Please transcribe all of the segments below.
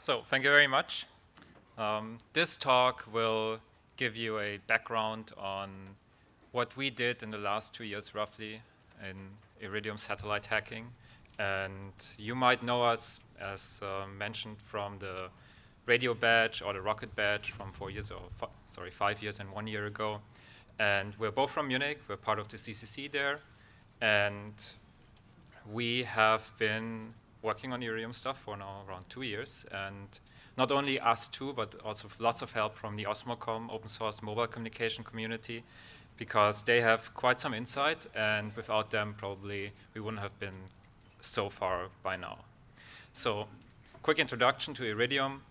So, thank you very much. This talk will give you a background on what we did in the last 2 years, roughly, in Iridium satellite hacking. And you might know us, as mentioned, from the radio badge or the rocket badge from 4 years, or 5 years and 1 year ago. And we're both from Munich. We're part of the CCC there. And we have been working on Iridium stuff for now around 2 years. And not only us two, but also lots of help from the Osmocom open source mobile communication community, because they have quite some insight, and without them, probably we wouldn't have been so far by now. So, quick introduction to Iridium.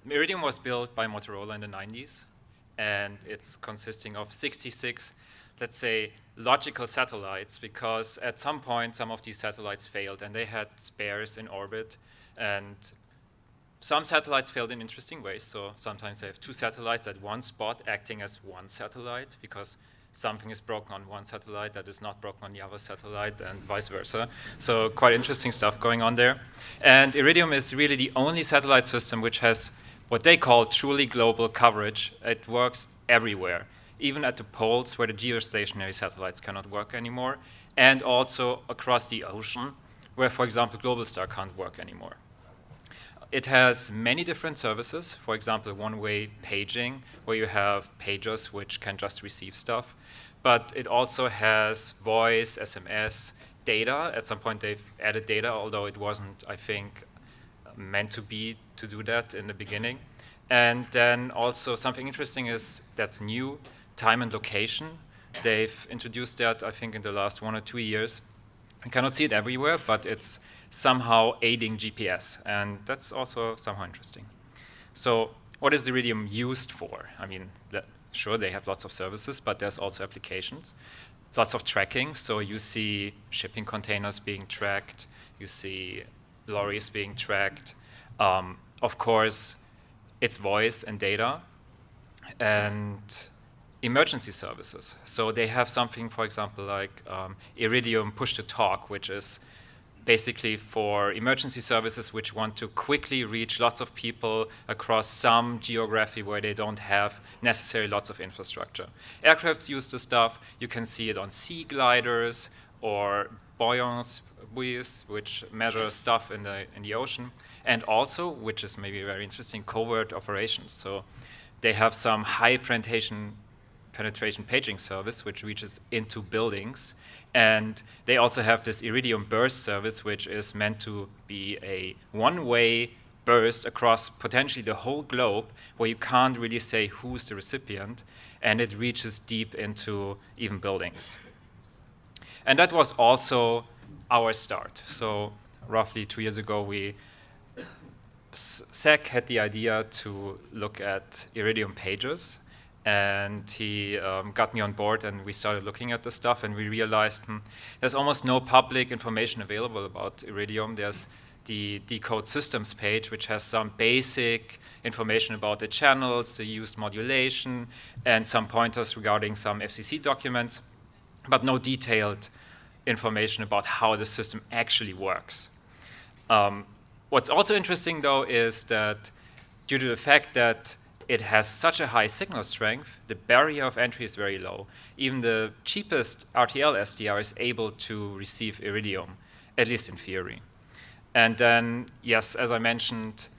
Iridium was built by Motorola in the 90s, and it's consisting of 66, let's say, logical satellites, because at some point, some of these satellites failed, and they had spares in orbit, and some satellites failed in interesting ways. So sometimes they have two satellites at one spot acting as one satellite, because something is broken on one satellite that is not broken on the other satellite, and vice versa. So quite interesting stuff going on there. And Iridium is really the only satellite system which has what they call truly global coverage. It works everywhere, even at the poles where the geostationary satellites cannot work anymore, and also across the ocean, where, for example, Globalstar can't work anymore. It has many different services, for example, one-way paging, where you have pagers which can just receive stuff. But it also has voice, SMS, data. At some point they've added data, although it wasn't, I think, meant to be to do that in the beginning. And then also something interesting is that's new, time and location. They've introduced that, I think, in the last 1 or 2 years. You cannot see it everywhere, but it's somehow aiding GPS, and that's also somehow interesting. So what is Iridium used for? I mean, sure, they have lots of services, but there's also applications. Lots of tracking, so you see shipping containers being tracked, you see lorries being tracked. Of course, it's voice and data, and emergency services. So they have something, for example, like Iridium push-to-talk, which is basically for emergency services which want to quickly reach lots of people across some geography where they don't have necessarily lots of infrastructure. Aircrafts use the stuff. You can see it on sea gliders or buoys, which measure stuff in the ocean. And also, which is maybe very interesting, covert operations. So they have some high penetration paging service which reaches into buildings. And they also have this Iridium burst service, which is meant to be a one-way burst across potentially the whole globe, where you can't really say who's the recipient, and it reaches deep into even buildings. And that was also our start. So roughly 2 years ago, Zach had the idea to look at Iridium pages, and he got me on board, and we started looking at the stuff, and we realized there's almost no public information available about Iridium. There's the decode systems page, which has some basic information about the channels, the used modulation, and some pointers regarding some FCC documents, but no detailed information about how the system actually works. What's also interesting, though, is that due to the fact that it has such a high signal strength, the barrier of entry is very low. Even the cheapest RTL SDR is able to receive Iridium, at least in theory. And then, yes, as I mentioned,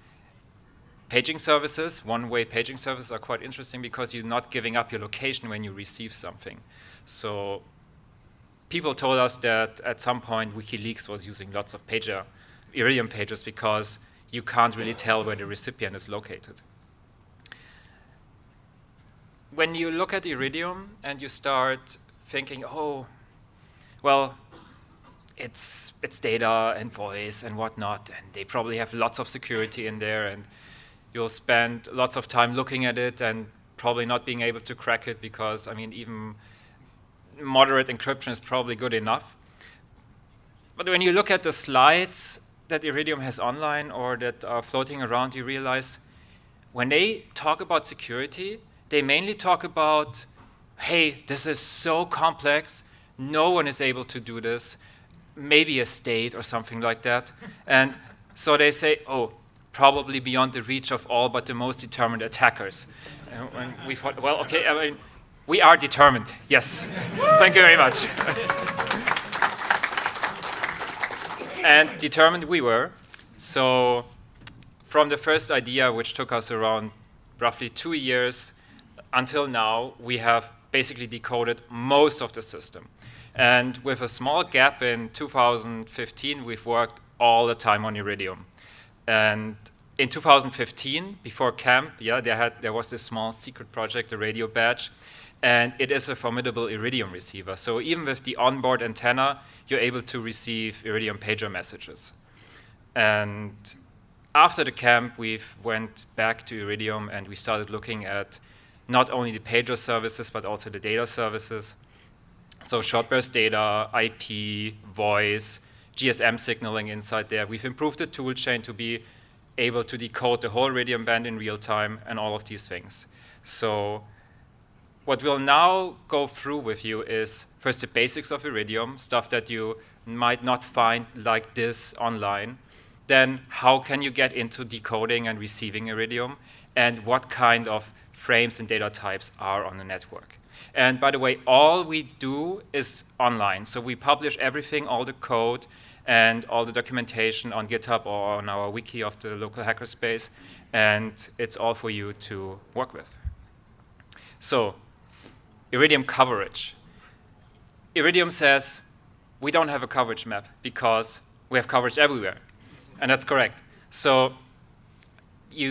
paging services, one-way paging services are quite interesting because you're not giving up your location when you receive something. So people told us that at some point WikiLeaks was using lots of Iridium pages because you can't really tell where the recipient is located. When you look at Iridium and you start thinking, oh, well, it's data and voice and whatnot, and they probably have lots of security in there, and you'll spend lots of time looking at it and probably not being able to crack it because, I mean, even moderate encryption is probably good enough. But when you look at the slides that Iridium has online or that are floating around, you realize when they talk about security, they mainly talk about, hey, this is so complex, no one is able to do this, maybe a state or something like that. And so they say, oh, probably beyond the reach of all but the most determined attackers. And we thought, well, okay, I mean, we are determined, yes. Thank you very much. And determined we were. So from the first idea, which took us around roughly 2 years, until now, we have basically decoded most of the system. And with a small gap in 2015, we've worked all the time on Iridium. And in 2015, before camp, yeah, there was this small secret project, the radio badge, and it is a formidable Iridium receiver. So even with the onboard antenna, you're able to receive Iridium pager messages. And after the camp, we went back to Iridium and we started looking at not only the pager services, but also the data services. So short burst data, IP, voice, GSM signaling inside there. We've improved the tool chain to be able to decode the whole Iridium band in real time and all of these things. So what we'll now go through with you is first the basics of Iridium, stuff that you might not find like this online. Then how can you get into decoding and receiving Iridium, and what kind of frames and data types are on the network. And by the way, all we do is online. So we publish everything, all the code and all the documentation on GitHub or on our wiki of the local hackerspace. And it's all for you to work with. So Iridium coverage. Iridium says we don't have a coverage map because we have coverage everywhere. And that's correct. So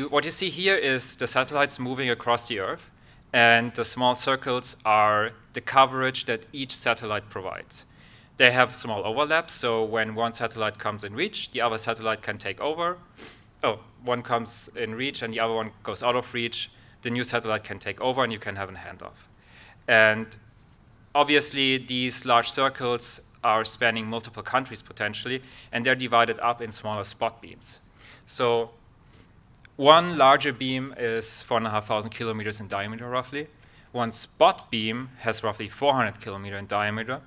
what you see here is the satellites moving across the Earth. And the small circles are the coverage that each satellite provides. They have small overlaps, so when one satellite comes in reach, the other satellite can take over. Oh, one comes in reach and the other one goes out of reach. The new satellite can take over and you can have a handoff. And obviously, these large circles are spanning multiple countries potentially, and they're divided up in smaller spot beams. So one larger beam is 4,500 kilometers in diameter, roughly. One spot beam has roughly 400 kilometers in diameter.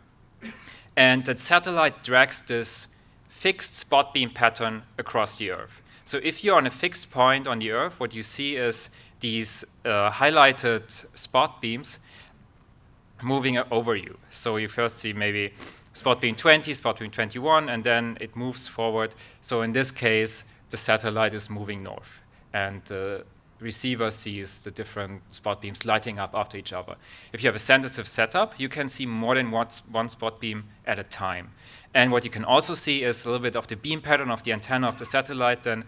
And the satellite drags this fixed spot beam pattern across the Earth. So if you're on a fixed point on the Earth, what you see is these highlighted spot beams moving over you. So you first see maybe spot beam 20, spot beam 21, and then it moves forward. So in this case, the satellite is moving north. And the receiver sees the different spot beams lighting up after each other. If you have a sensitive setup, you can see more than one spot beam at a time. And what you can also see is a little bit of the beam pattern of the antenna of the satellite. Then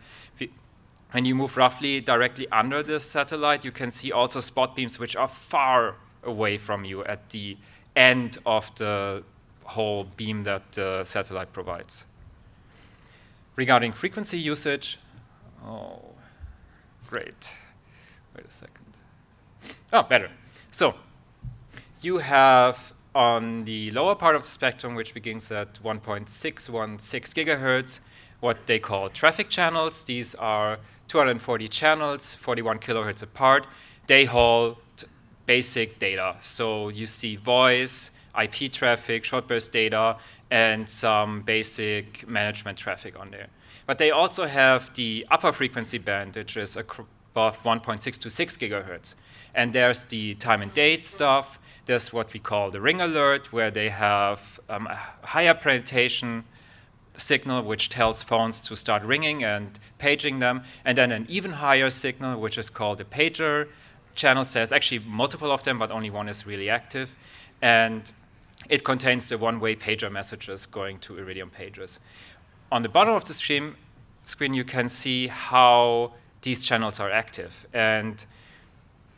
when you move roughly directly under the satellite, you can see also spot beams which are far away from you at the end of the whole beam that the satellite provides. Regarding frequency usage, great. Wait a second. Oh, better. So you have on the lower part of the spectrum, which begins at 1.616 gigahertz, what they call traffic channels. These are 240 channels, 41 kilohertz apart. They hold basic data. So you see voice, IP traffic, short burst data, and some basic management traffic on there. But they also have the upper frequency band, which is above 1.626 gigahertz. And there's the time and date stuff. There's what we call the ring alert, where they have a higher penetration signal, which tells phones to start ringing and paging them. And then an even higher signal, which is called the pager channel. There's actually multiple of them, but only one is really active. And it contains the one-way pager messages going to Iridium pagers. On the bottom of the screen, you can see how these channels are active. And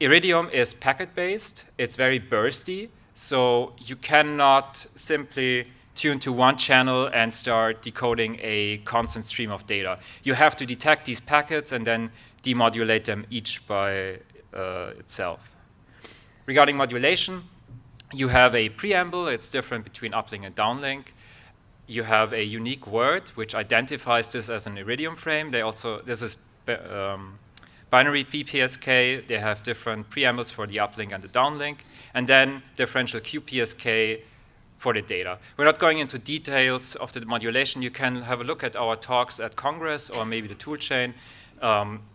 Iridium is packet-based. It's very bursty. So you cannot simply tune to one channel and start decoding a constant stream of data. You have to detect these packets and then demodulate them each by itself. Regarding modulation, you have a preamble. It's different between uplink and downlink. You have a unique word which identifies this as an Iridium frame. This is binary PPSK. They have different preambles for the uplink and the downlink, and then differential QPSK for the data. We're not going into details of the modulation. You can have a look at our talks at Congress or maybe the toolchain.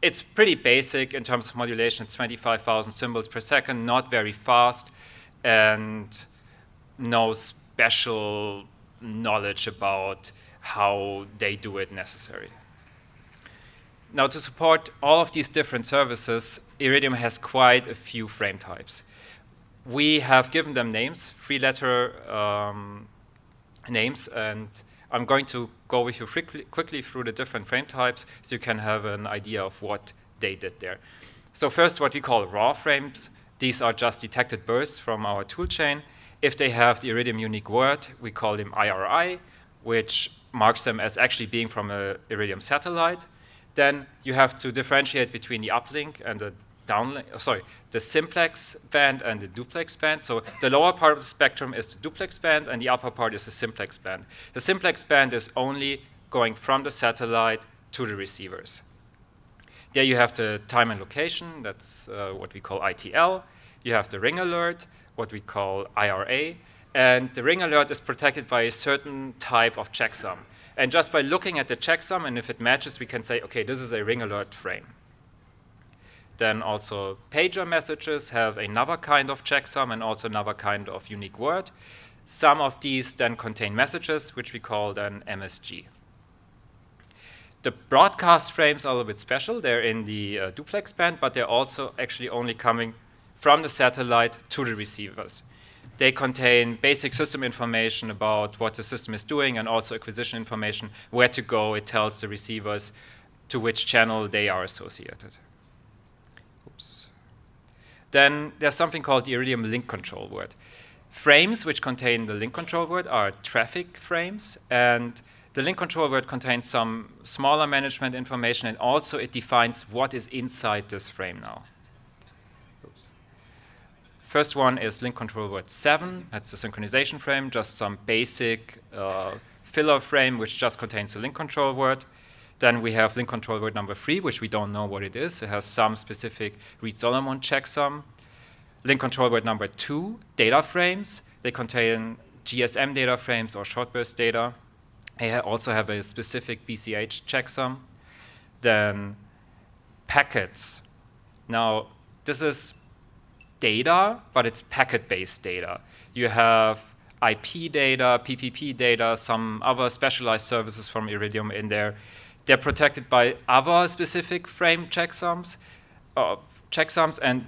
It's pretty basic in terms of modulation. It's 25,000 symbols per second, not very fast, and no special knowledge about how they do it necessary. Now, to support all of these different services, Iridium has quite a few frame types. We have given them names, three-letter names, and I'm going to go with you quickly through the different frame types so you can have an idea of what they did there. So first, what we call raw frames. These are just detected bursts from our toolchain. If they have the Iridium unique word, we call them IRI, which marks them as actually being from an Iridium satellite. Then you have to differentiate between the uplink and the downlink, the simplex band and the duplex band. So the lower part of the spectrum is the duplex band, and the upper part is the simplex band. The simplex band is only going from the satellite to the receivers. There you have the time and location, that's what we call ITL. You have the ring alert, what we call IRA, and the ring alert is protected by a certain type of checksum. And just by looking at the checksum, and if it matches, we can say, okay, this is a ring alert frame. Then also pager messages have another kind of checksum and also another kind of unique word. Some of these then contain messages, which we call then MSG. The broadcast frames are a little bit special. They're in the duplex band, but they're also actually only coming from the satellite to the receivers. They contain basic system information about what the system is doing and also acquisition information, where to go. It tells the receivers to which channel they are associated. Oops. Then there's something called the Iridium link control word. Frames which contain the link control word are traffic frames, and the link control word contains some smaller management information, and also it defines what is inside this frame now. First one is link control word 7. That's a synchronization frame, just some basic filler frame which just contains the link control word. Then we have link control word number 3, which we don't know what it is. It has some specific Reed-Solomon checksum. Link control word number 2, data frames. They contain GSM data frames or short burst data. They also have a specific BCH checksum. Then packets. Now, this is data, but it's packet-based data. You have IP data, PPP data, some other specialized services from Iridium in there. They're protected by other specific frame checksums, and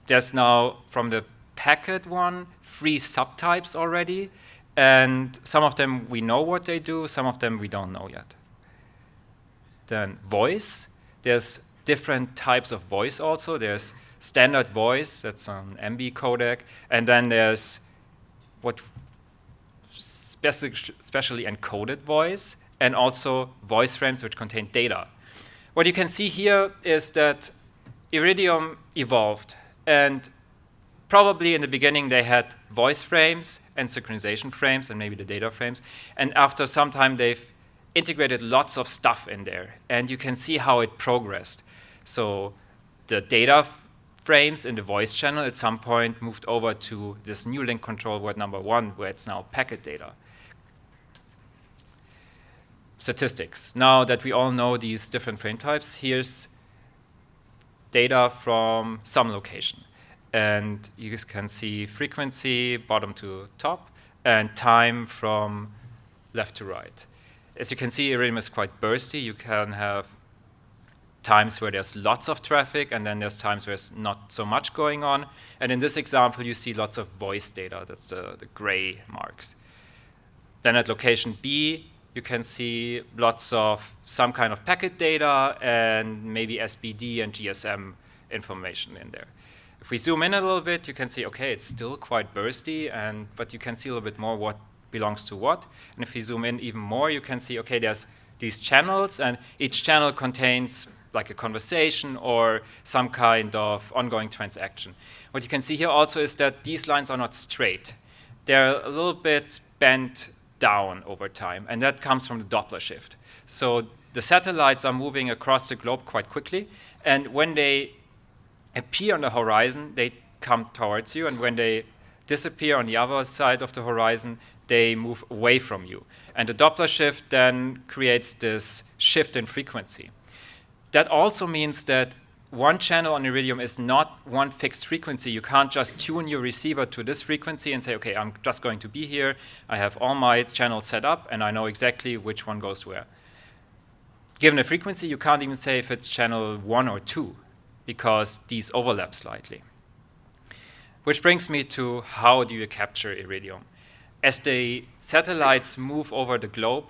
there's now, from the packet one, 3 subtypes already, and some of them we know what they do, some of them we don't know yet. Then voice. There's different types of voice also. There's standard voice, that's an MB codec, and then there's what specially encoded voice, and also voice frames which contain data. What you can see here is that Iridium evolved, and probably in the beginning they had voice frames and synchronization frames and maybe the data frames, and after some time they've integrated lots of stuff in there, and you can see how it progressed. So the data frames in the voice channel at some point moved over to this new link control word number 1, where it's now packet data. Statistics. Now that we all know these different frame types, here's data from some location. And you can see frequency, bottom to top, and time from left to right. As you can see, Iridium is quite bursty. You can have times where there's lots of traffic, and then there's times where there's not so much going on. And in this example, you see lots of voice data. That's the gray marks. Then at location B, you can see lots of some kind of packet data and maybe SBD and GSM information in there. If we zoom in a little bit, you can see, okay, it's still quite bursty, but you can see a little bit more what belongs to what. And if we zoom in even more, you can see, okay, there's these channels, and each channel contains like a conversation or some kind of ongoing transaction. What you can see here also is that these lines are not straight. They're a little bit bent down over time, and that comes from the Doppler shift. So the satellites are moving across the globe quite quickly, and when they appear on the horizon, they come towards you, and when they disappear on the other side of the horizon, they move away from you. And the Doppler shift then creates this shift in frequency. That also means that one channel on Iridium is not one fixed frequency. You can't just tune your receiver to this frequency and say, okay, I'm just going to be here. I have all my channels set up, and I know exactly which one goes where. Given a frequency, you can't even say if it's channel 1 or 2, because these overlap slightly. Which brings me to how do you capture Iridium? As the satellites move over the globe,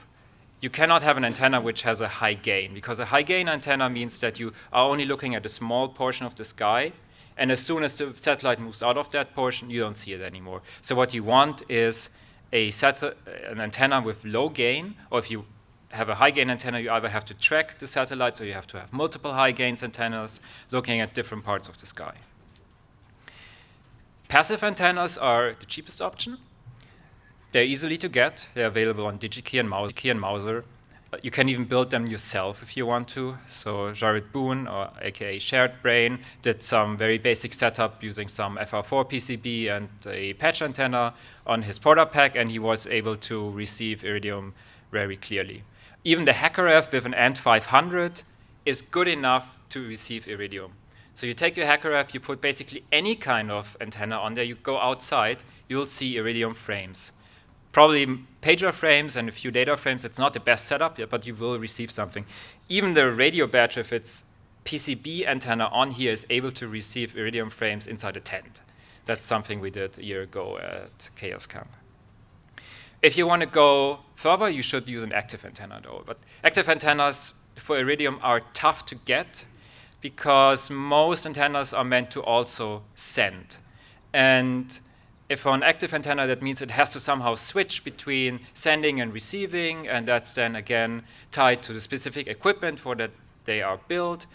you cannot have an antenna which has a high gain, because a high gain antenna means that you are only looking at a small portion of the sky, and as soon as the satellite moves out of that portion, you don't see it anymore. So what you want is an antenna with low gain, or if you have a high gain antenna, you either have to track the satellites or you have to have multiple high gains antennas looking at different parts of the sky. Passive antennas are the cheapest option. They're easily to get. They're available on DigiKey and Mouser. You can even build them yourself if you want to. So Jared Boone, or aka Shared Brain, did some very basic setup using some FR4 PCB and a patch antenna on his product pack, and he was able to receive Iridium very clearly. Even the HackerF with an ANT 500 is good enough to receive Iridium. So you take your HackerF, you put basically any kind of antenna on there, you go outside, you'll see Iridium frames. Probably pager frames and a few data frames. It's not the best setup yet, but you will receive something. Even the radio batch with its PCB antenna on here is able to receive Iridium frames inside a tent. That's something we did a year ago at Chaos Camp. If you want to go further, you should use an active antenna though. But active antennas for Iridium are tough to get because most antennas are meant to also send. And if for an active antenna, that means it has to somehow switch between sending and receiving, and that's then again tied to the specific equipment for that they are built.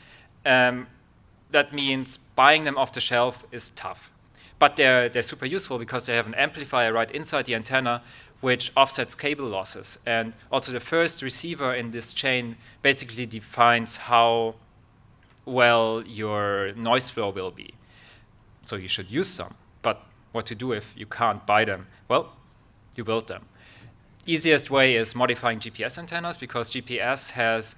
That means buying them off the shelf is tough. But they're super useful because they have an amplifier right inside the antenna which offsets cable losses. And also the first receiver in this chain basically defines how well your noise floor will be. So you should use some. But what to do if you can't buy them? Well, you build them. Easiest way is modifying GPS antennas, because GPS has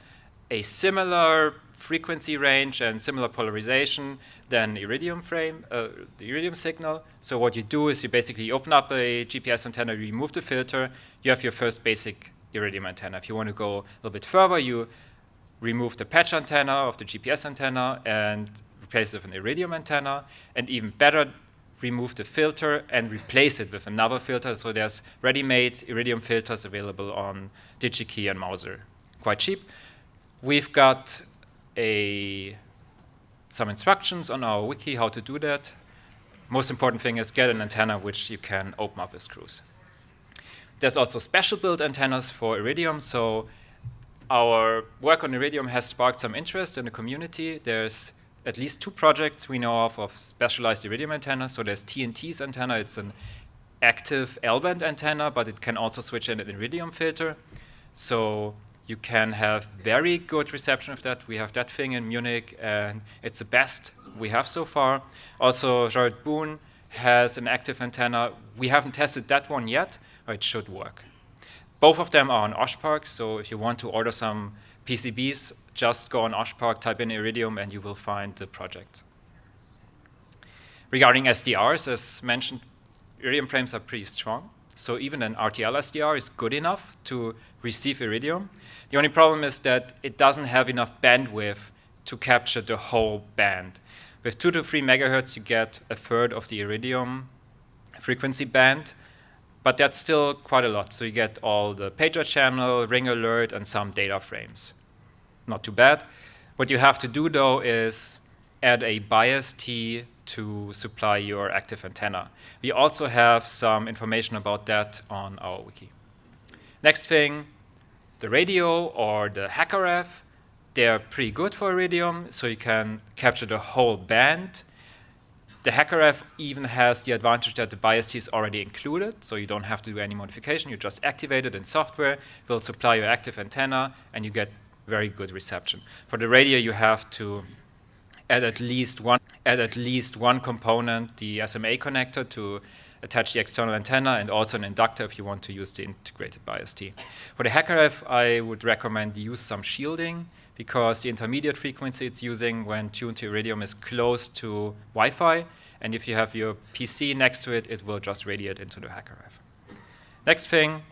a similar frequency range and similar polarization than Iridium the Iridium signal. So what you do is you basically open up a GPS antenna, you remove the filter, you have your first basic Iridium antenna. If you want to go a little bit further, you remove the patch antenna of the GPS antenna and replace it with an Iridium antenna, and even better, remove the filter and replace it with another filter. So there's ready-made Iridium filters available on DigiKey and Mouser. Quite cheap. We've got some instructions on our wiki how to do that. Most important thing is get an antenna which you can open up with screws. There's also special built antennas for Iridium. So our work on Iridium has sparked some interest in the community. There's at least 2 projects we know of specialized Iridium antennas. So there's TNT's antenna. It's an active L-band antenna, but it can also switch in an Iridium filter. So you can have very good reception of that. We have that thing in Munich, and it's the best we have so far. Also, Jared Boone has an active antenna. We haven't tested that one yet, but it should work. Both of them are on OshPark, so if you want to order some PCBs, just go on OshPark, type in Iridium, and you will find the project. Regarding SDRs, as mentioned, Iridium frames are pretty strong. So even an RTL SDR is good enough to receive Iridium. The only problem is that it doesn't have enough bandwidth to capture the whole band. With 2 to 3 megahertz, you get a third of the Iridium frequency band, but that's still quite a lot. So you get all the pager channel, ring alert, and some data frames. Not too bad. What you have to do, though, is add a bias T to supply your active antenna. We also have some information about that on our wiki. Next thing, the radio or the HackerF, they're pretty good for Iridium, so you can capture the whole band. The HackerF even has the advantage that the bias T is already included, so you don't have to do any modification. You just activate it in software, it will supply your active antenna, and you get very good reception. For the radio, you have to add at least one component, the SMA connector, to attach the external antenna, and also an inductor if you want to use the integrated BIST. For the HackerF, I would recommend use some shielding, because the intermediate frequency it's using when tuned to Iridium is close to Wi-Fi, and if you have your PC next to it, it will just radiate into the HackerF. Next thing,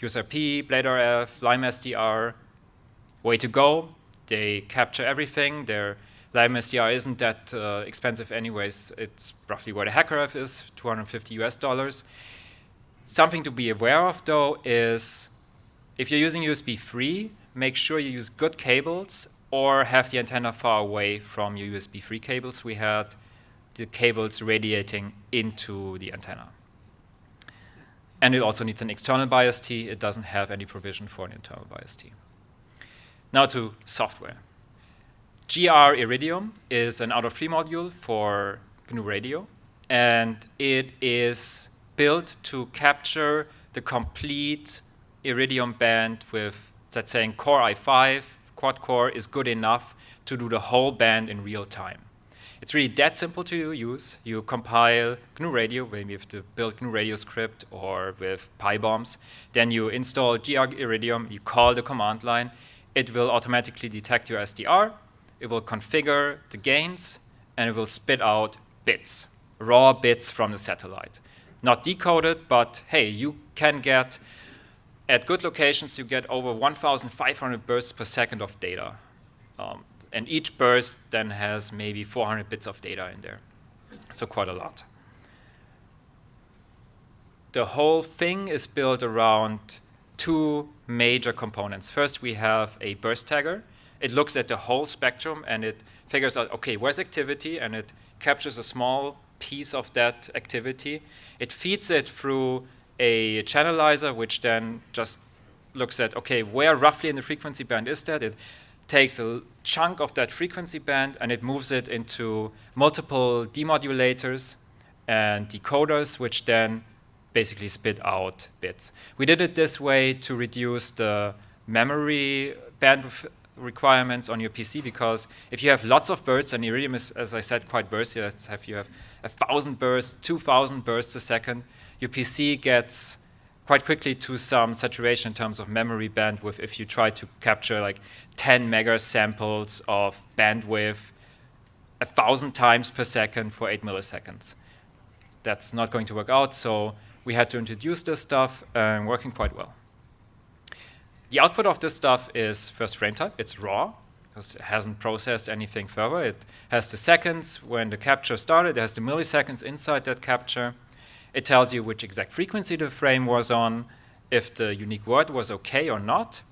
USRP, BladeRF, Lime SDR, way to go. They capture everything. Their Lime SDR isn't that expensive anyways. It's roughly where the HackerF is, $250 US. Something to be aware of, though, is if you're using USB 3, make sure you use good cables or have the antenna far away from your USB 3 cables. We had the cables radiating into the antenna. And it also needs an external BIST. It doesn't have any provision for an internal BIST. Now to software. gr-iridium is an out-of-tree module for GNU Radio, and it is built to capture the complete Iridium band with, let's say, Core i5, quad-core is good enough to do the whole band in real time. It's really that simple to use. You compile GNU Radio, maybe with the build GNU Radio script or with PyBombs. Then you install gr-iridium, you call the command line. It will automatically detect your SDR. It will configure the gains, and it will spit out bits, raw bits from the satellite. Not decoded, but hey, you can get, at good locations, you get over 1,500 bursts per second of data. And each burst then has maybe 400 bits of data in there. So quite a lot. The whole thing is built around two major components. First, we have a burst tagger. It looks at the whole spectrum, and it figures out, OK, where's activity? And it captures a small piece of that activity. It feeds it through a channelizer, which then just looks at, OK, where roughly in the frequency band is that? It takes a chunk of that frequency band, and it moves it into multiple demodulators and decoders, which then basically spit out bits. We did it this way to reduce the memory bandwidth requirements on your PC, because if you have lots of bursts, and Iridium is, as I said, quite bursty, if you have 1,000 bursts, 2,000 bursts a second, your PC gets quite quickly to some saturation in terms of memory bandwidth if you try to capture like 10 mega samples of bandwidth 1,000 times per second for 8 milliseconds. That's not going to work out, so we had to introduce this stuff, and working quite well. The output of this stuff is first frame type. It's raw, because it hasn't processed anything further. It has the seconds when the capture started. It has the milliseconds inside that capture. It tells you which exact frequency the frame was on, if the unique word was OK or not.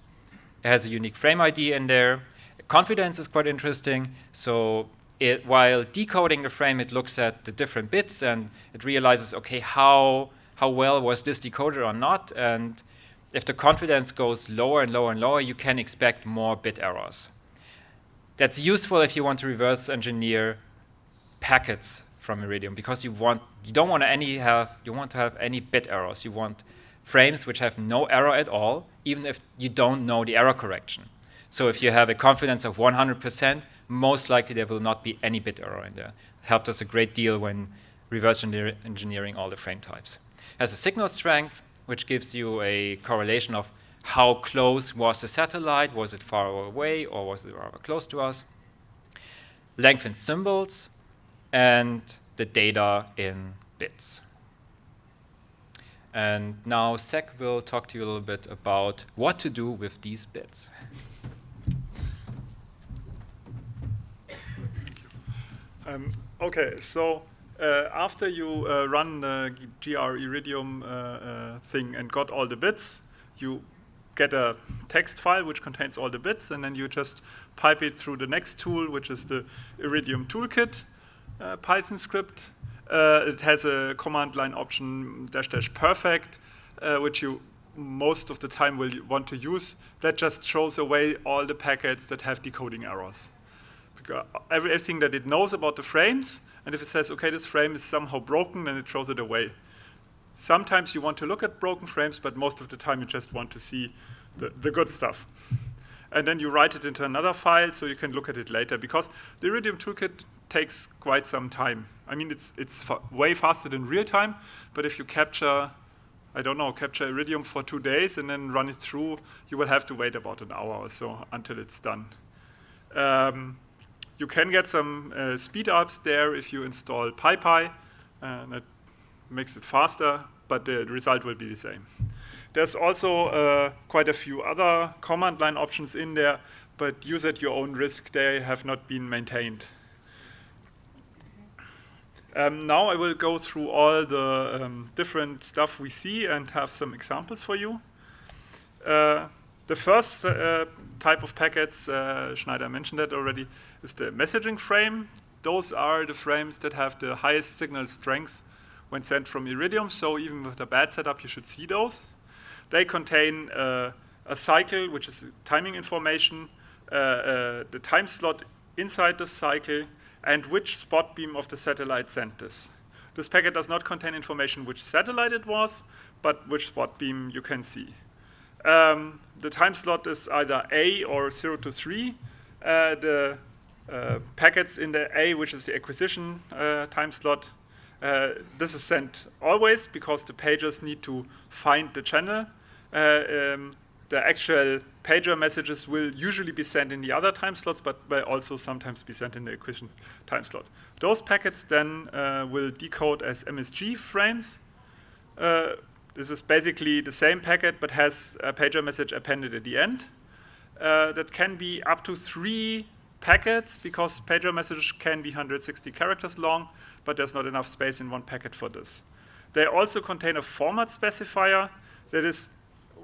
It has a unique frame ID in there. Confidence is quite interesting. So while decoding the frame, it looks at the different bits, and it realizes, OK, how well was this decoded or not? And if the confidence goes lower and lower and lower, you can expect more bit errors. That's useful if you want to reverse engineer packets from Iridium, because you don't want to have any bit errors. You want frames which have no error at all, even if you don't know the error correction. So if you have a confidence of 100%, most likely there will not be any bit error in there. It helped us a great deal when reverse engineering all the frame types. It has a signal strength, which gives you a correlation of how close was the satellite. Was it far away, or was it rather close to us? Length in symbols, and the data in bits. And now Zach will talk to you a little bit about what to do with these bits. OK, so after you run the gr-iridium thing and got all the bits, you get a text file which contains all the bits, and then you just pipe it through the next tool, which is the Iridium toolkit Python script. It has a command line option --perfect, which you most of the time will want to use. That just throws away all the packets that have decoding errors. Because everything that it knows about the frames, and if it says, OK, this frame is somehow broken, then it throws it away. Sometimes you want to look at broken frames, but most of the time you just want to see the good stuff. and then you write it into another file so you can look at it later, because the Iridium toolkit takes quite some time. I mean, it's way faster than real time, but if you capture, I don't know, capture Iridium for 2 days and then run it through, you will have to wait about an hour or so until it's done. You can get some speed ups there if you install PyPy, and that makes it faster, but the result will be the same. There's also quite a few other command line options in there, but use at your own risk. They have not been maintained. Now I will go through all the different stuff we see and have some examples for you. The first type of packets, Schneider mentioned that already, is the messaging frame. Those are the frames that have the highest signal strength when sent from Iridium, so even with a bad setup, you should see those. They contain a cycle, which is timing information, the time slot inside the cycle, and which spot beam of the satellite sent this. This packet does not contain information which satellite it was, but which spot beam you can see. The time slot is either A or 0 to 3. The packets in the A, which is the acquisition time slot, this is sent always because the pagers need to find the channel. The actual pager messages will usually be sent in the other time slots, but may also sometimes be sent in the acquisition time slot. Those packets then will decode as MSG frames. This is basically the same packet, but has a pager message appended at the end. That can be up to 3 packets, because pager message can be 160 characters long, but there's not enough space in one packet for this. They also contain a format specifier. That is,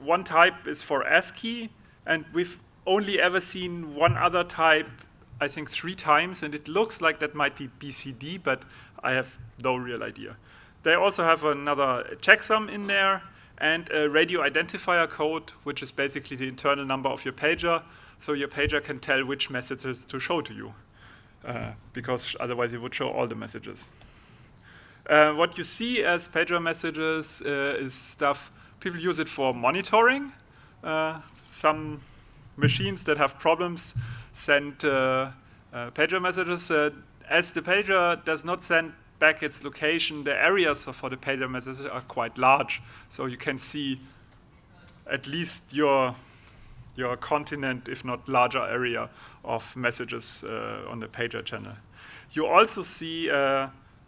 one type is for ASCII, and we've only ever seen one other type, I think 3 times, and it looks like that might be BCD, but I have no real idea. They also have another checksum in there, and a radio identifier code, which is basically the internal number of your pager, so your pager can tell which messages to show to you, because otherwise it would show all the messages. What you see as pager messages is stuff. People use it for monitoring. Some machines that have problems send pager messages. As the pager does not send back its location, the areas for the pager messages are quite large. So you can see at least your continent, if not larger area of messages on the pager channel. You also see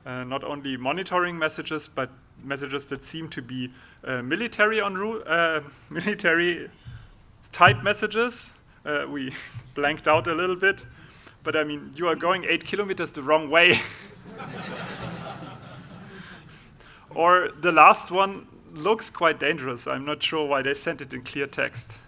not only monitoring messages, but messages that seem to be military type messages. We blanked out a little bit, but I mean, you are going 8 kilometers the wrong way. Or the last one looks quite dangerous. I'm not sure why they sent it in clear text.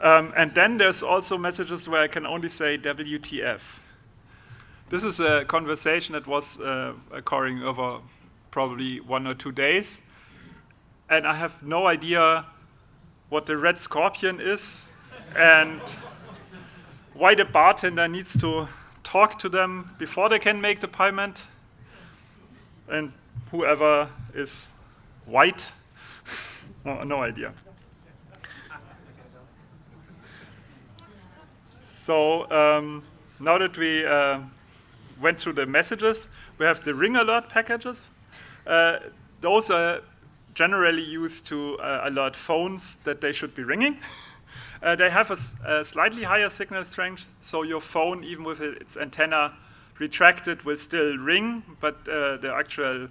And then there's also messages where I can only say WTF. This is a conversation that was occurring over probably 1 or 2 days. And I have no idea what the red scorpion is and why the bartender needs to talk to them before they can make the payment. And whoever is white, no idea. So now that we went through the messages, we have the ring alert packages. Those are generally used to alert phones that they should be ringing. They have a slightly higher signal strength, so your phone, even with its antenna retracted, will still ring, but the actual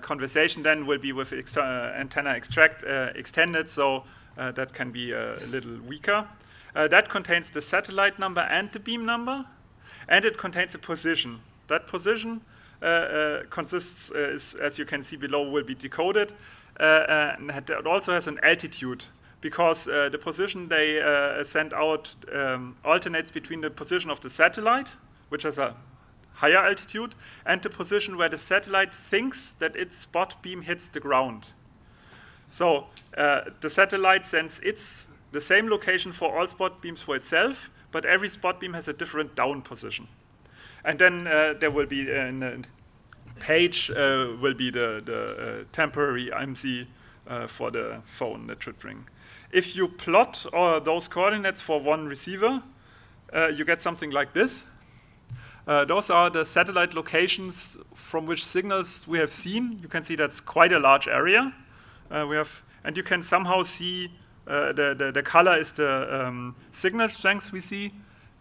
conversation then will be with antenna extended, so that can be a little weaker. That contains the satellite number and the beam number, and it contains a position. That position consists, as you can see below, will be decoded, and it also has an altitude, because the position they send out alternates between the position of the satellite, which has a higher altitude, and the position where the satellite thinks that its spot beam hits the ground. So the satellite sends the same location for all spot beams for itself, but every spot beam has a different down position. And then there will be in the page will be the temporary IMC for the phone that should ring. If you plot those coordinates for one receiver, you get something like this. Those are the satellite locations from which signals we have seen. You can see that's quite a large area. And you can somehow see the color is the signal strength we see.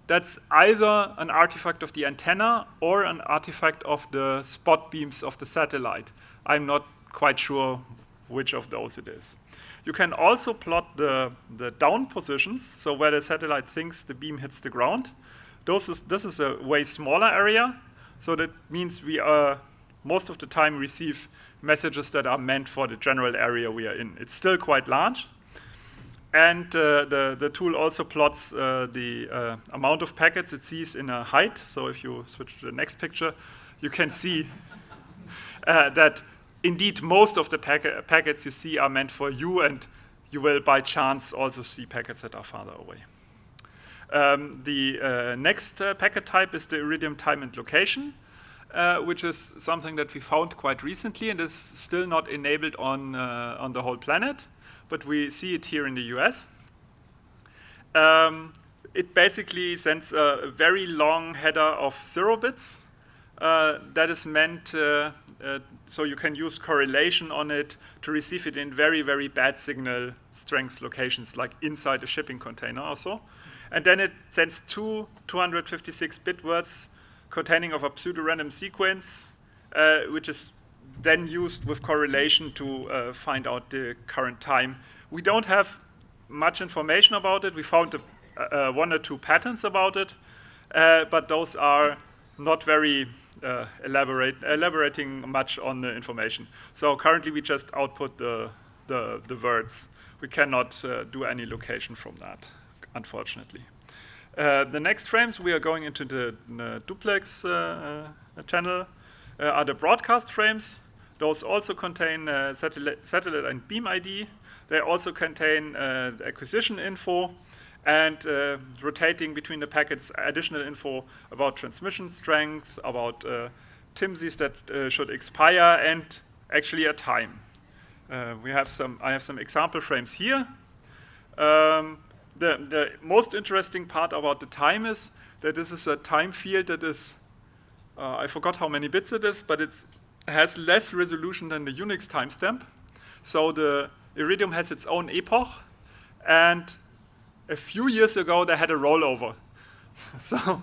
That's either an artifact of the antenna or an artifact of the spot beams of the satellite. I'm not quite sure which of those it is. You can also plot the down positions, so where the satellite thinks the beam hits the ground. This is a way smaller area, so that means we most of the time receive messages that are meant for the general area we are in. It's still quite large. And the tool also plots the amount of packets it sees in a height. So if you switch to the next picture, you can see that indeed most of the packets you see are meant for you, and you will by chance also see packets that are farther away. The next packet type is the iridium time and location, which is something that we found quite recently and is still not enabled on the whole planet. But we see it here in the US. It basically sends a very long header of 0 bits that is meant so you can use correlation on it to receive it in very, very bad signal strength locations, like inside a shipping container or so. And then it sends two 256-bit words containing of a pseudo-random sequence, which is then used with correlation to find out the current time. We don't have much information about it. We found 1 or 2 patents about it, but those are not very elaborating much on the information. So currently we just output the words. We cannot do any location from that, unfortunately. The next frames, we are going into the duplex channel, are the broadcast frames. Those also contain satellite and beam ID. They also contain acquisition info and rotating between the packets additional info about transmission strength, about TIMSIs that should expire, and actually a time. I have some example frames here. The most interesting part about the time is that this is a time field that is, I forgot how many bits it is, but it has less resolution than the Unix timestamp. So the Iridium has its own epoch, and a few years ago they had a rollover. So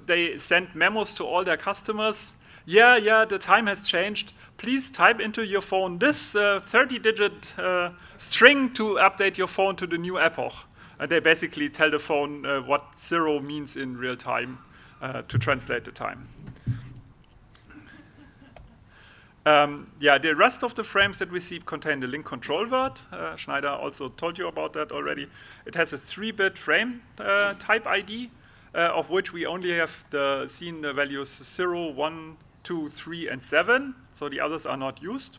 they sent memos to all their customers. Yeah, the time has changed. Please type into your phone this 30-digit string to update your phone to the new epoch. And they basically tell the phone what 0 means in real time to translate the time. The rest of the frames that we see contain the link control word. Schneider also told you about that already. It has a 3-bit frame type ID, of which we only have seen the values 0, 1, 2, 3, and 7. So the others are not used.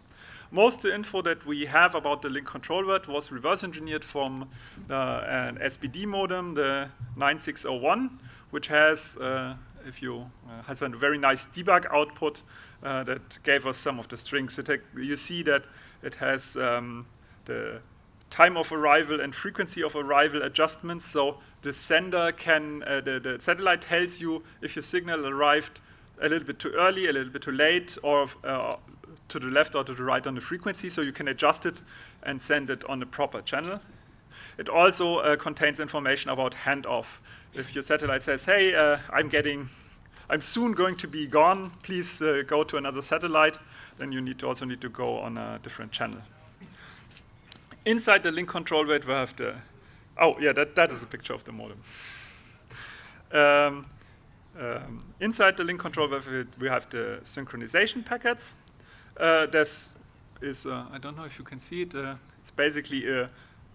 Most of the info that we have about the link control word was reverse engineered from an SBD modem, the 9601, which has, has a very nice debug output that gave us some of the strings. You see that it has the time of arrival and frequency of arrival adjustments. So the sender can, the satellite tells you if your signal arrived a little bit too early, a little bit too late, or to the left or to the right on the frequency, so you can adjust it and send it on the proper channel. It also contains information about handoff. If your satellite says, hey, I'm soon going to be gone, please go to another satellite, then you also need to go on a different channel. Inside the link control word, we have the, that is a picture of the modem. Inside the link control word, we have the synchronization packets. This is, I don't know if you can see it, it's basically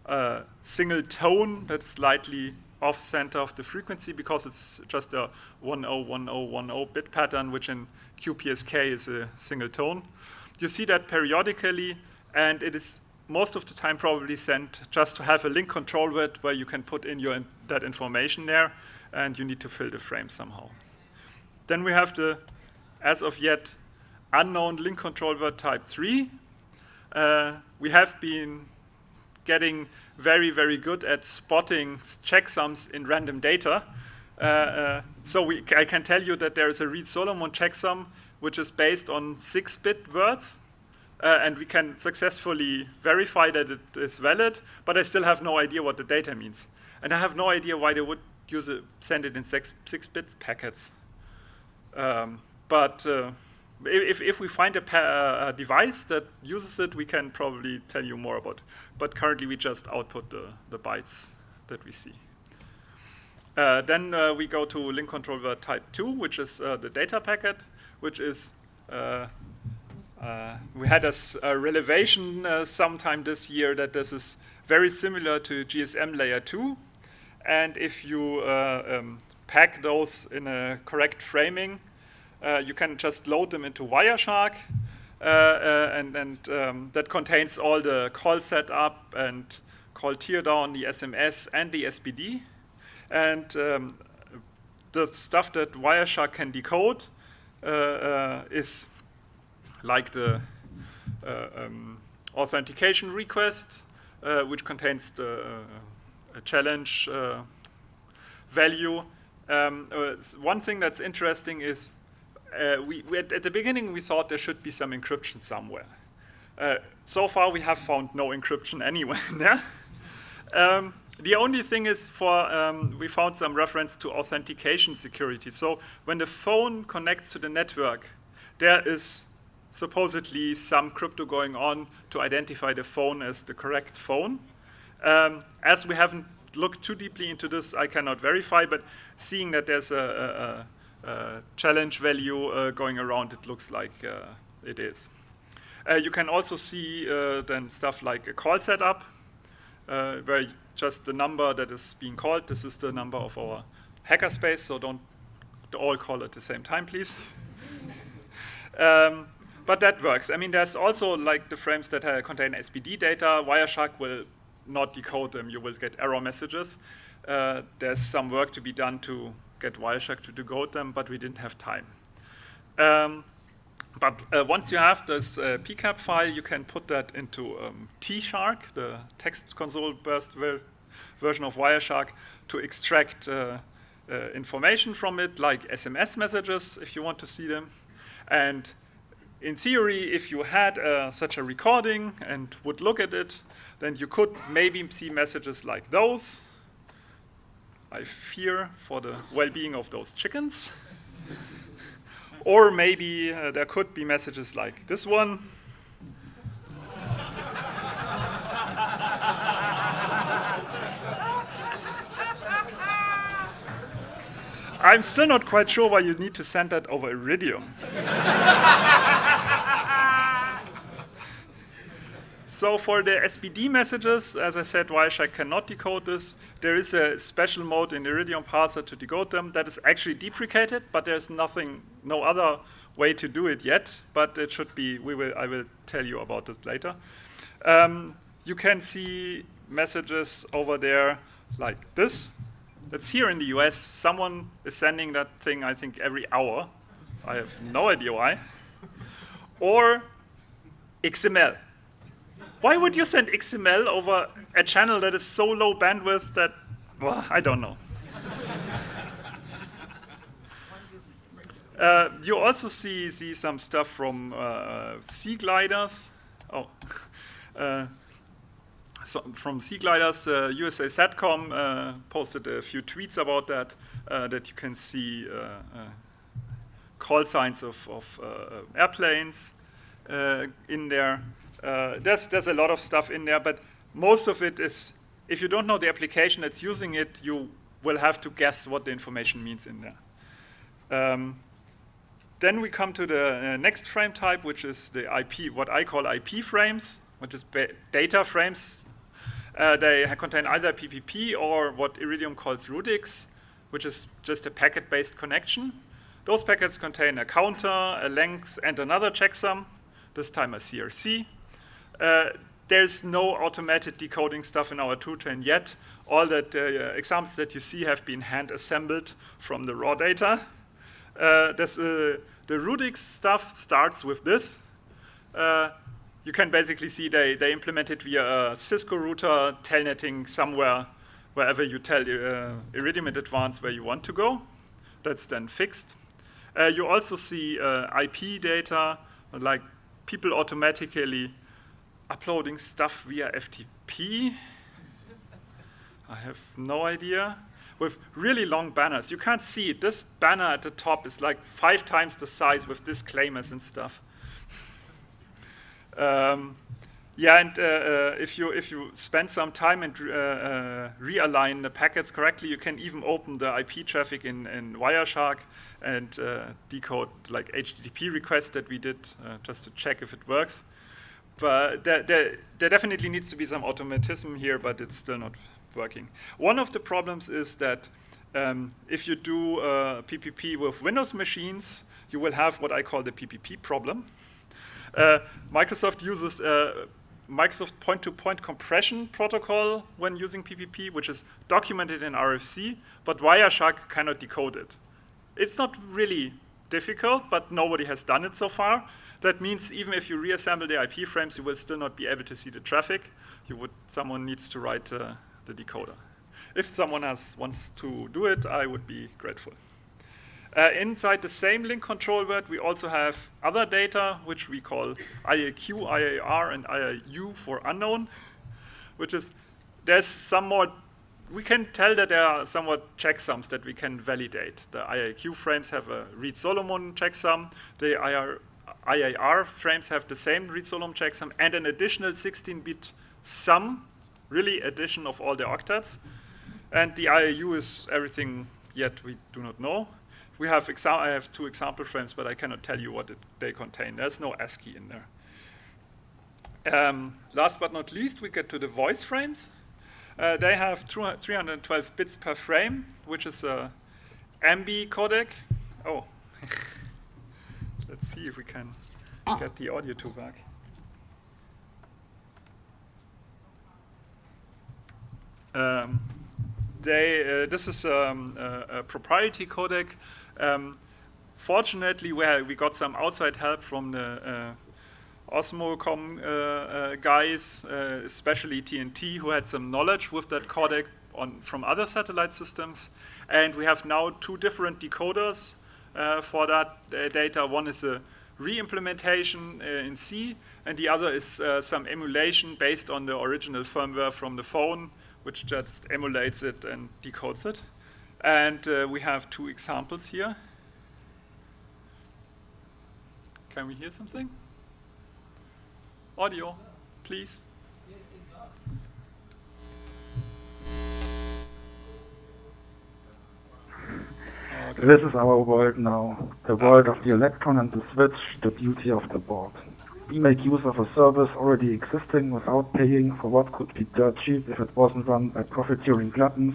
a single tone that's slightly off center of the frequency because it's just a 101010 bit pattern, which in QPSK is a single tone. You see that periodically, and it is most of the time probably sent just to have a link control word where you can put in that information there, and you need to fill the frame somehow. Then we have the, as of yet, unknown link control word type 3. we have been getting very, very good at spotting checksums in random data. So I can tell you that there is a Reed-Solomon checksum which is based on 6-bit words, and we can successfully verify that it is valid, but I still have no idea what the data means. And I have no idea why they would send it in 6-bit packets. But if we find a device that uses it, we can probably tell you more about it. But currently, we just output the bytes that we see. Then we go to link control word type 2, which is the data packet, which is, we had a revelation sometime this year that this is very similar to GSM layer 2. And if you pack those in a correct framing, you can just load them into Wireshark, and that contains all the call setup and call teardown, the SMS, and the SPD. And the stuff that Wireshark can decode is like the authentication request, which contains the challenge value. One thing that's interesting is at the beginning we thought there should be some encryption somewhere. So far we have found no encryption anywhere. The only thing is we found some reference to authentication security. So when the phone connects to the network, there is supposedly some crypto going on to identify the phone as the correct phone. As we haven't looked too deeply into this, I cannot verify, but seeing that there's a challenge value going around, it looks like it is. You can also see then stuff like a call setup, where just the number that is being called, this is the number of our hackerspace, so don't all call at the same time, please. But that works. I mean, there's also like the frames that contain SPD data. Wireshark will not decode them. You will get error messages. There's some work to be done to get Wireshark to decode them, but we didn't have time. But once you have this PCAP file, you can put that into T-Shark, the text console burst version of Wireshark, to extract information from it, like SMS messages, if you want to see them. And in theory, if you had such a recording and would look at it, then you could maybe see messages like those. I fear for the well-being of those chickens. Or maybe there could be messages like this one. I'm still not quite sure why you need to send that over Iridium. So for the SPD messages, as I said, Wireshark cannot decode this. There is a special mode in the Iridium parser to decode them that is actually deprecated, but there's no other way to do it yet. But it should be. I will tell you about it later. You can see messages over there like this. That's here in the US. Someone is sending that thing, I think, every hour. I have no idea why. Or XML. Why would you send XML over a channel that is so low bandwidth that, well, I don't know. You also see some stuff from sea gliders. Oh, so from sea gliders, USA Satcom posted a few tweets about that, that you can see call signs of airplanes in there. There's a lot of stuff in there, but most of it is, if you don't know the application that's using it, you will have to guess what the information means in there. Then we come to the next frame type, which is the IP, what I call IP frames, which is data frames. They contain either PPP or what Iridium calls RUDIX, which is just a packet-based connection. Those packets contain a counter, a length, and another checksum, this time a CRC. There's no automated decoding stuff in our toolchain yet. All that examples that you see have been hand-assembled from the raw data. The RUDIX stuff starts with this. you can basically see they implemented via a Cisco router, telnetting somewhere, wherever you tell Iridium in advance where you want to go. That's then fixed. You also see IP data, like people automatically uploading stuff via FTP. I have no idea. With really long banners. You can't see it. This banner at the top is like 5 times the size with disclaimers and stuff. Yeah, and if you spend some time and realign the packets correctly, you can even open the IP traffic in Wireshark and decode like HTTP requests that we did just to check if it works. But there definitely needs to be some automatism here, but it's still not working. One of the problems is that if you do PPP with Windows machines, you will have what I call the PPP problem. Microsoft uses Microsoft point-to-point compression protocol when using PPP, which is documented in RFC, but Wireshark cannot decode it. It's not really difficult, but nobody has done it so far. That means even if you reassemble the IP frames, you will still not be able to see the traffic. Someone needs to write the decoder. If someone else wants to do it, I would be grateful. Inside the same link control word, we also have other data, which we call IAQ, IAR, and IAU for unknown, which is, there's some more, we can tell that there are somewhat checksums that we can validate. The IAQ frames have a Reed-Solomon checksum, the IAR frames have the same Reed-Solomon checksum, and an additional 16-bit sum, really addition of all the octets. And the IAU is everything yet we do not know. I have 2 example frames, but I cannot tell you what they contain. There's no ASCII in there. Last but not least, we get to the voice frames. They have 312 bits per frame, which is a MB codec. Oh, let's see if we can get the audio to back. This is a proprietary codec. Fortunately, we got some outside help from the Osmocom guys, especially TNT, who had some knowledge with that codec from other satellite systems. And we have now 2 different decoders for that data. One is a re-implementation in C, and the other is some emulation based on the original firmware from the phone, which just emulates it and decodes it. And we have 2 examples here. Can we hear something? Audio, please. Okay. This is our world now, the world of the electron and the switch, the beauty of the board. We make use of a service already existing without paying for what could be dirt cheap if it wasn't run by profiteering gluttons,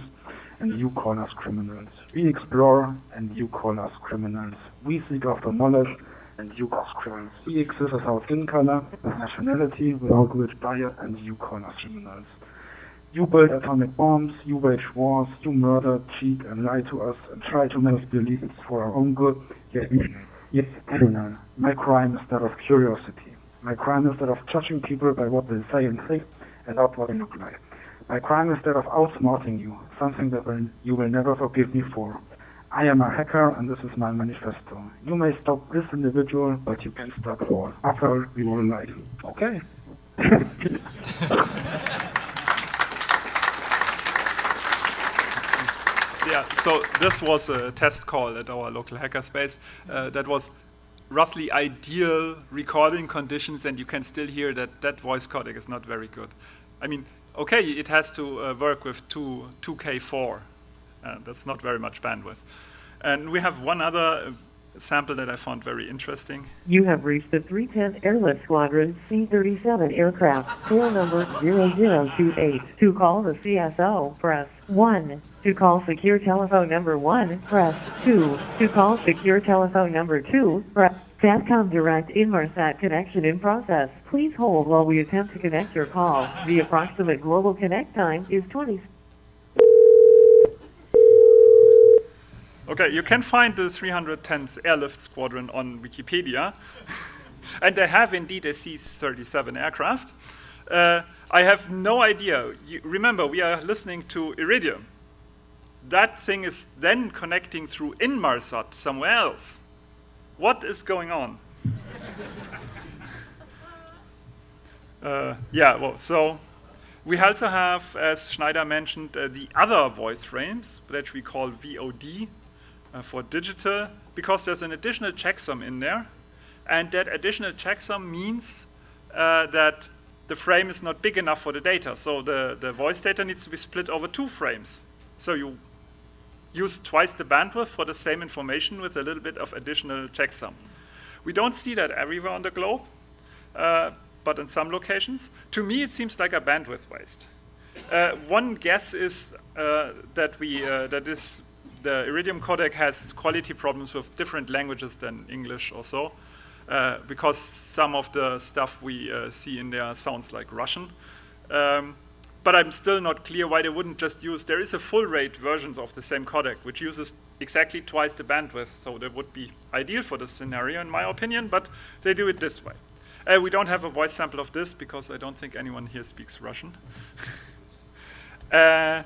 and you call us criminals. We explore, and you call us criminals. We seek after knowledge, and you call us criminals. We exist without skin color, with nationality, without rich diet, and you call us criminals. You build atomic bombs, you wage wars, you murder, cheat, and lie to us, and try to make us believe it's for our own good, yet criminal. My crime is that of curiosity. My crime is that of judging people by what they say and think, and not what they look like. My crime is that of outsmarting you, something that you will never forgive me for. I am a hacker, and this is my manifesto. You may stop this individual, but you can stop all. After all, we all lie. Okay. Yeah, so this was a test call at our local hackerspace. That was roughly ideal recording conditions, and you can still hear that that voice codec is not very good. I mean, okay, it has to work with 2K4. That's not very much bandwidth. And we have one other sample that I found very interesting. You have reached the 310 Airlift Squadron C-37 aircraft, tail number 0028. To call the CSO, press 1. To call secure telephone number 1, press 2. To call secure telephone number 2, press SATCOM direct Inmarsat connection in process. Please hold while we attempt to connect your call. The approximate global connect time is 20. Okay, you can find the 310th Airlift Squadron on Wikipedia. And they have indeed a C-37 aircraft. I have no idea. Remember, we are listening to Iridium. That thing is then connecting through Inmarsat somewhere else. What is going on? So we also have, as Schneider mentioned, the other voice frames that we call VOD for digital, because there's an additional checksum in there. And that additional checksum means that the frame is not big enough for the data. So the voice data needs to be split over 2 frames. So you use twice the bandwidth for the same information with a little bit of additional checksum. We don't see that everywhere on the globe, but in some locations. To me, it seems like a bandwidth waste. One guess is that the Iridium codec has quality problems with different languages than English or so, because some of the stuff we see in there sounds like Russian. But I'm still not clear why they wouldn't just use, there is a full rate version of the same codec, which uses exactly twice the bandwidth, so that would be ideal for this scenario, in my opinion, but they do it this way. We don't have a voice sample of this, because I don't think anyone here speaks Russian. And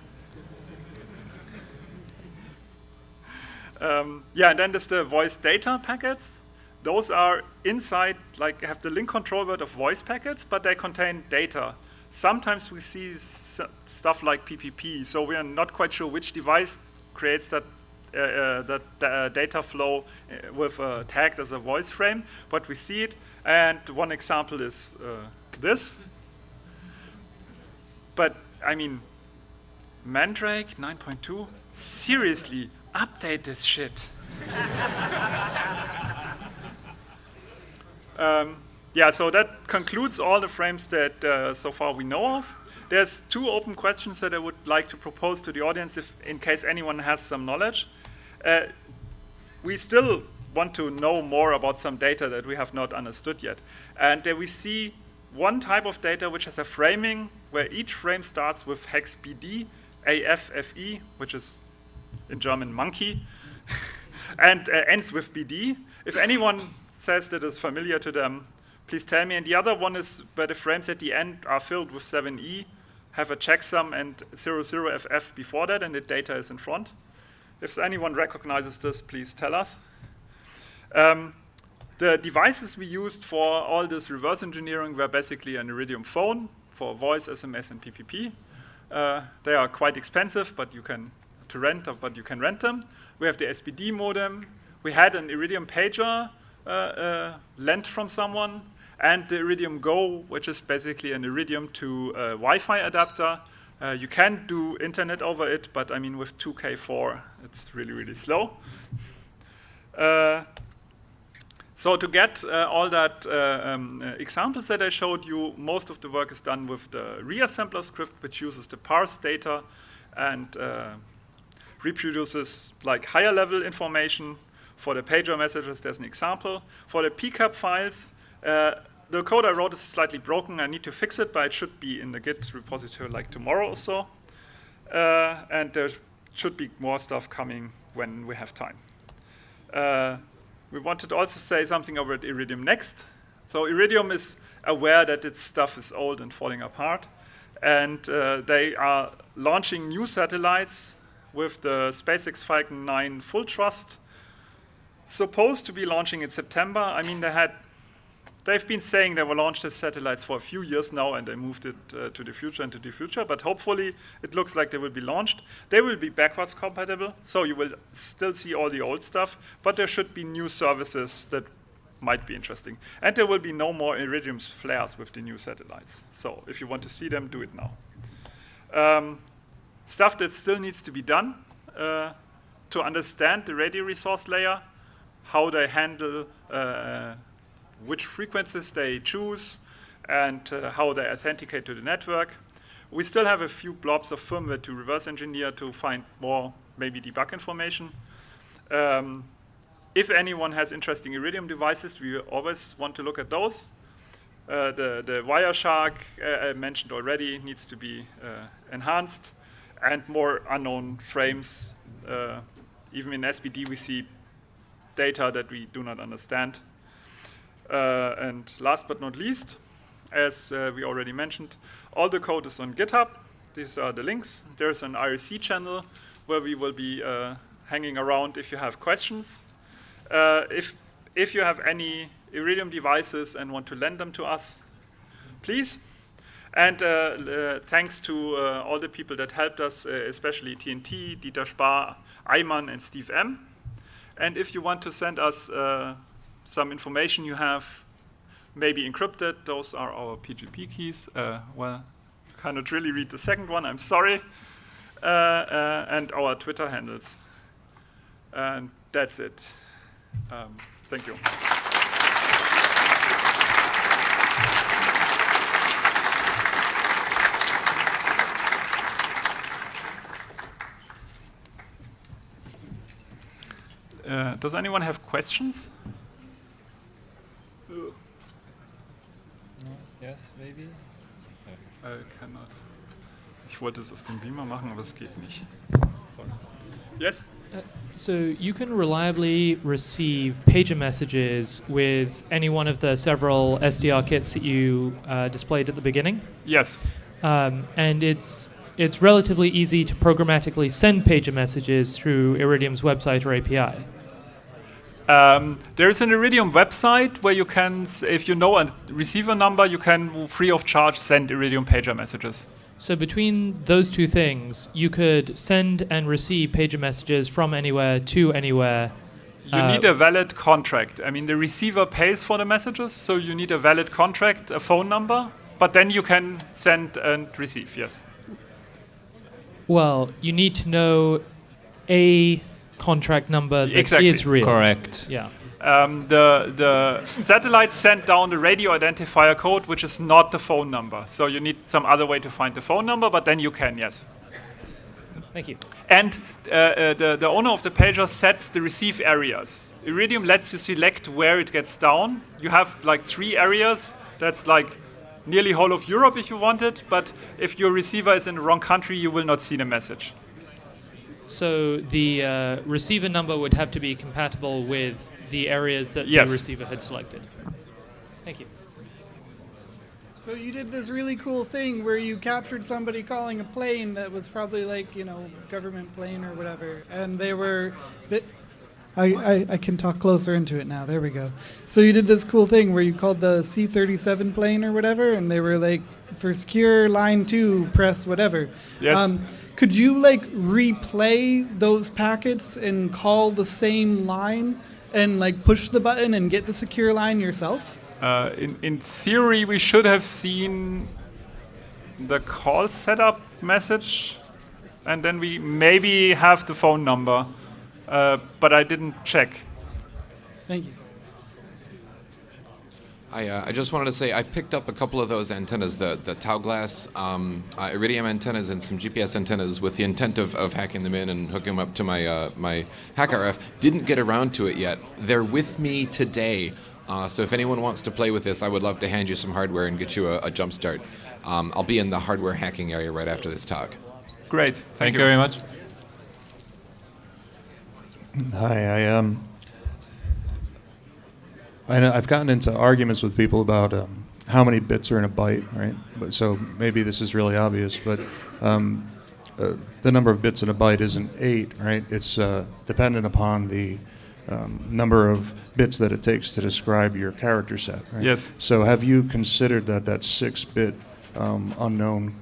then there's the voice data packets. Those are inside, like, have the link control word of voice packets, but they contain data. Sometimes we see stuff like PPP, so we are not quite sure which device creates that data flow with tagged as a voice frame, but we see it. And one example is this. But I mean, Mandrake 9.2, seriously, update this shit. So that concludes all the frames that so far we know of. There's 2 open questions that I would like to propose to the audience, in case anyone has some knowledge. We still want to know more about some data that we have not understood yet. And we see one type of data which has a framing where each frame starts with hex BD, AFFE, which is in German monkey, and ends with BD. If anyone says that is familiar to them, please tell me. And the other one is where the frames at the end are filled with 7E, have a checksum and 00FF before that, and the data is in front. If anyone recognizes this, please tell us. The devices we used for all this reverse engineering were basically an Iridium phone for voice, SMS, and PPP. They are quite expensive, but you can rent them. We have the SBD modem. We had an Iridium pager lent from someone, and the Iridium Go, which is basically an Iridium to Wi-Fi adapter. You can do internet over it, but I mean with 2K4, it's really, really slow. So to get all that examples that I showed you, most of the work is done with the reassembler script, which uses the parse data and reproduces like higher level information. For the pager messages, there's an example. For the PCAP files, the code I wrote is slightly broken. I need to fix it, but it should be in the Git repository like tomorrow or so. And there should be more stuff coming when we have time. We wanted to also say something over at Iridium Next. So Iridium is aware that its stuff is old and falling apart. And they are launching new satellites with the SpaceX Falcon 9 full thrust. Supposed to be launching in September. I mean, they've been saying they will launch the satellites for a few years now, and they moved it to the future and to the future. But hopefully, it looks like they will be launched. They will be backwards compatible, so you will still see all the old stuff. But there should be new services that might be interesting. And there will be no more Iridium flares with the new satellites. So if you want to see them, do it now. Stuff that still needs to be done to understand the radio resource layer, how they handle which frequencies they choose, and how they authenticate to the network. We still have a few blobs of firmware to reverse engineer to find more, maybe debug information. If anyone has interesting Iridium devices, we always want to look at those. The Wireshark I mentioned already needs to be enhanced, and more unknown frames. Even in SBD, we see data that we do not understand. And last but not least, as we already mentioned, all the code is on GitHub. These are the links. There's an IRC channel where we will be hanging around if you have questions. If you have any Iridium devices and want to lend them to us, please. And thanks to all the people that helped us, especially TNT, Dieter Spar, Ayman, and Steve M. And if you want to send us some information you have maybe encrypted, those are our PGP keys. Well, cannot really read the second one, I'm sorry. And our Twitter handles. And that's it. Thank you. Does anyone have questions? No? Yes, maybe? Cannot. Ich wollte es auf dem Beamer machen, aber es geht nicht. Sorry. Yes? So you can reliably receive pager messages with any one of the several SDR kits that you displayed at the beginning? Yes. And it's relatively easy to programmatically send pager messages through Iridium's website or API. There is an Iridium website where you can, if you know a receiver number, you can free of charge send Iridium pager messages. So between those two things, you could send and receive pager messages from anywhere to anywhere. You need a valid contract. I mean, the receiver pays for the messages, so you need a valid contract, a phone number, but then you can send and receive, yes. Well, you need to know a contract number that is real. Correct. Yeah. The satellites send down the radio identifier code, which is not the phone number. So you need some other way to find the phone number, but then you can, yes. Thank you. And the owner of the pager sets the receive areas. Iridium lets you select where it gets down. You have like 3 areas. That's like nearly whole of Europe if you want it, but if your receiver is in the wrong country, you will not see the message. So the receiver number would have to be compatible with the areas that Yes. the receiver had selected. Thank you. So you did this really cool thing where you captured somebody calling a plane that was probably like, government plane or whatever, and they were... I can talk closer into it now. There we go. So you did this cool thing where you called the C-37 plane or whatever, and they were like, for secure line 2, press whatever. Yes. Could you replay those packets and call the same line and push the button and get the secure line yourself? In theory, we should have seen the call setup message, and then we maybe have the phone number, but I didn't check. Thank you. I just wanted to say I picked up a couple of those antennas, the Tau glass Iridium antennas and some GPS antennas with the intent of hacking them in and hooking them up to my HackRF. Didn't get around to it yet. They're with me today. So if anyone wants to play with this, I would love to hand you some hardware and get you a jump start. I'll be in the hardware hacking area right after this talk. Great. Thank you very much. Hi, I've gotten into arguments with people about how many bits are in a byte, right? So maybe this is really obvious, but the number of bits in a byte isn't 8, right? It's dependent upon the number of bits that it takes to describe your character set, right? Yes. So have you considered that 6-bit unknown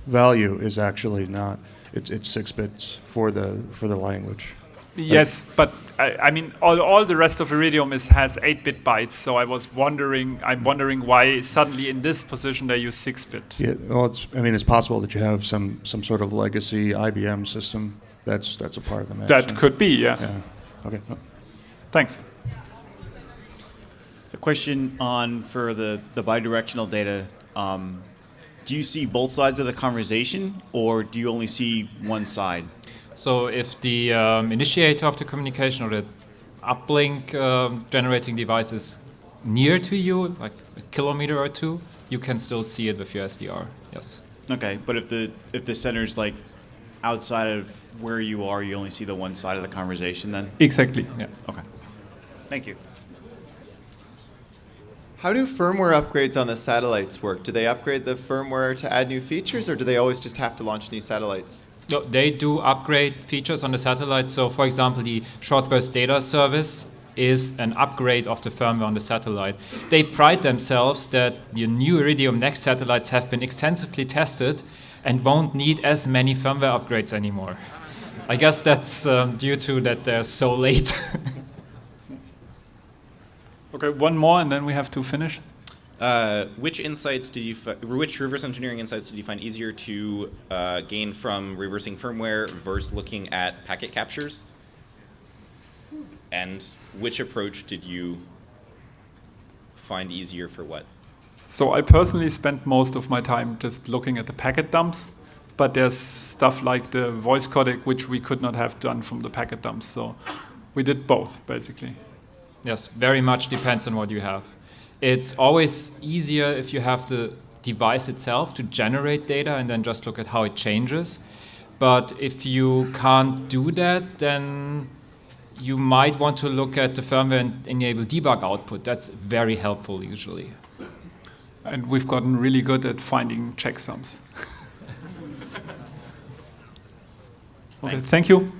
value is actually not, it's 6 bits for the language? Yes, but I mean, all the rest of Iridium has 8-bit bytes. So I'm wondering why suddenly in this position they use 6-bit. Yeah, well, it's possible that you have some sort of legacy IBM system that's a part of the match. That could be, yes. Yeah. Okay. Thanks. A question for the bidirectional data. Do you see both sides of the conversation, or do you only see one side? So if the initiator of the communication or the uplink generating device is near to you, like a kilometer or 2, you can still see it with your SDR, yes. Okay, but if the center's outside of where you are, you only see the one side of the conversation then? Exactly. Yeah. Okay. Thank you. How do firmware upgrades on the satellites work? Do they upgrade the firmware to add new features, or do they always just have to launch new satellites? No, they do upgrade features on the satellite. So, for example, the short burst data service is an upgrade of the firmware on the satellite. They pride themselves that the new Iridium Next satellites have been extensively tested and won't need as many firmware upgrades anymore. I guess that's due to that they're so late. Okay, one more, and then we have to finish. Which insights do you which reverse engineering insights did you find easier to gain from reversing firmware versus looking at packet captures? And which approach did you find easier for what? So I personally spent most of my time just looking at the packet dumps, but there's stuff like the voice codec which we could not have done from the packet dumps. So we did both, basically. Yes, very much depends on what you have. It's always easier if you have the device itself to generate data and then just look at how it changes. But if you can't do that, then you might want to look at the firmware and enable debug output. That's very helpful usually. And we've gotten really good at finding checksums. Okay, thank you.